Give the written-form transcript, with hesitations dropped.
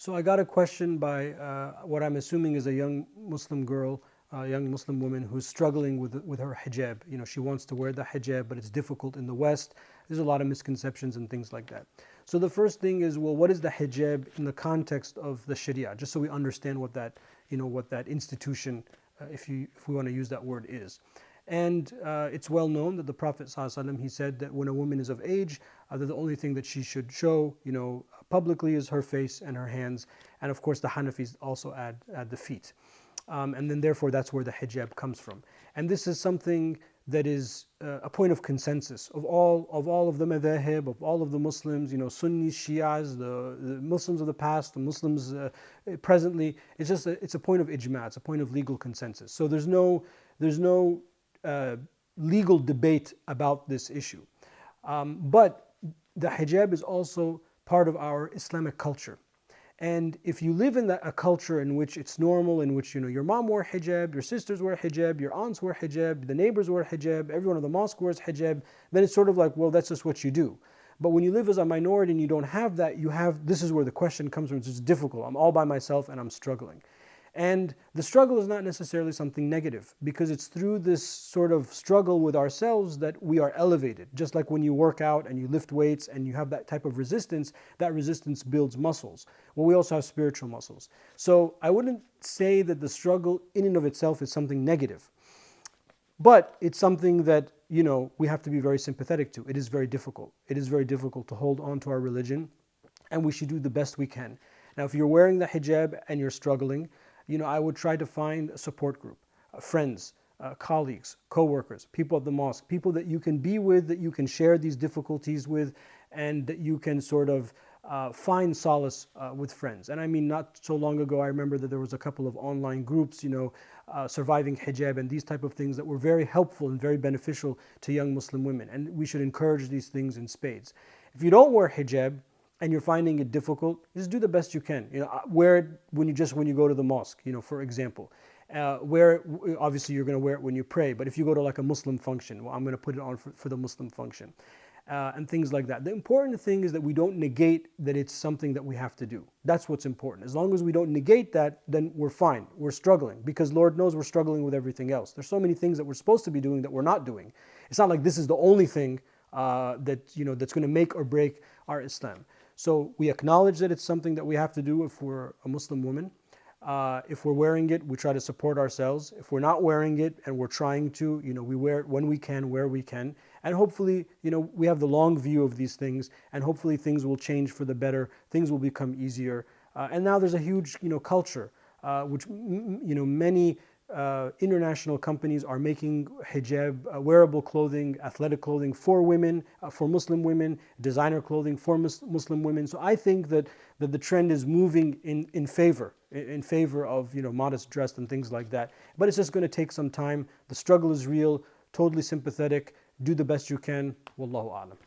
So I got a question by what I'm assuming is a young Muslim girl, a young Muslim woman who's struggling with her hijab. You know, she wants to wear the hijab, but it's difficult in the West. There's a lot of misconceptions and things like that. So the first thing is, well, what is the hijab in the context of the Sharia? Just so we understand what that, what that institution, if we want to use that word, is. And it's well known that the Prophet ﷺ, he said that when a woman is of age, that the only thing that she should show, publicly is her face and her hands. And of course, the Hanafis also add the feet. And then therefore, that's where the hijab comes from. And this is something that is a point of consensus of all of the madhahib, of all of the Muslims, Sunnis, Shias, the Muslims of the past, the Muslims presently. It's a point of ijma', it's a point of legal consensus. So there's no legal debate about this issue. But the hijab is also part of our Islamic culture. And if you live in a culture in which it's normal, in which your mom wore hijab, your sisters wear hijab, your aunts wear hijab, the neighbors wear hijab, everyone in the mosque wears hijab, then it's sort of like, well, that's just what you do. But when you live as a minority and you don't have that, this is where the question comes from. It's just difficult. I'm all by myself and I'm struggling. And the struggle is not necessarily something negative, because it's through this sort of struggle with ourselves that we are elevated. Just like when you work out and you lift weights and you have that type of resistance, that resistance builds muscles. Well, we also have spiritual muscles. So I wouldn't say that the struggle in and of itself is something negative. But it's something that, we have to be very sympathetic to. It is very difficult. It is very difficult to hold on to our religion, and we should do the best we can. Now, if you're wearing the hijab and you're struggling, I would try to find a support group, friends, colleagues, co-workers, people at the mosque, people that you can be with, that you can share these difficulties with, and that you can sort of find solace with friends. And I mean, not so long ago, I remember that there was a couple of online groups, surviving hijab and these type of things that were very helpful and very beneficial to young Muslim women. And we should encourage these things in spades. If you don't wear hijab, and you're finding it difficult, just do the best you can. Wear it when you go to the mosque, for example. Wear it, obviously you're going to wear it when you pray, but if you go to like a Muslim function, well, I'm going to put it on for the Muslim function. And things like that. The important thing is that we don't negate that it's something that we have to do. That's what's important. As long as we don't negate that, then we're fine. We're struggling, because Lord knows we're struggling with everything else. There's so many things that we're supposed to be doing that we're not doing. It's not like this is the only thing that's going to make or break our Islam. So we acknowledge that it's something that we have to do if we're a Muslim woman. If we're wearing it, we try to support ourselves. If we're not wearing it and we're trying to, we wear it when we can, where we can. And hopefully, we have the long view of these things, and hopefully things will change for the better. Things will become easier. And now there's a huge, culture, which, many international companies are making hijab, wearable clothing, athletic clothing for women, for Muslim women, designer clothing for Muslim women. So I think that the trend is moving in favor of modest dress and things like that. But it's just going to take some time. The struggle is real. Totally sympathetic. Do the best you can. Wallahu a'lam.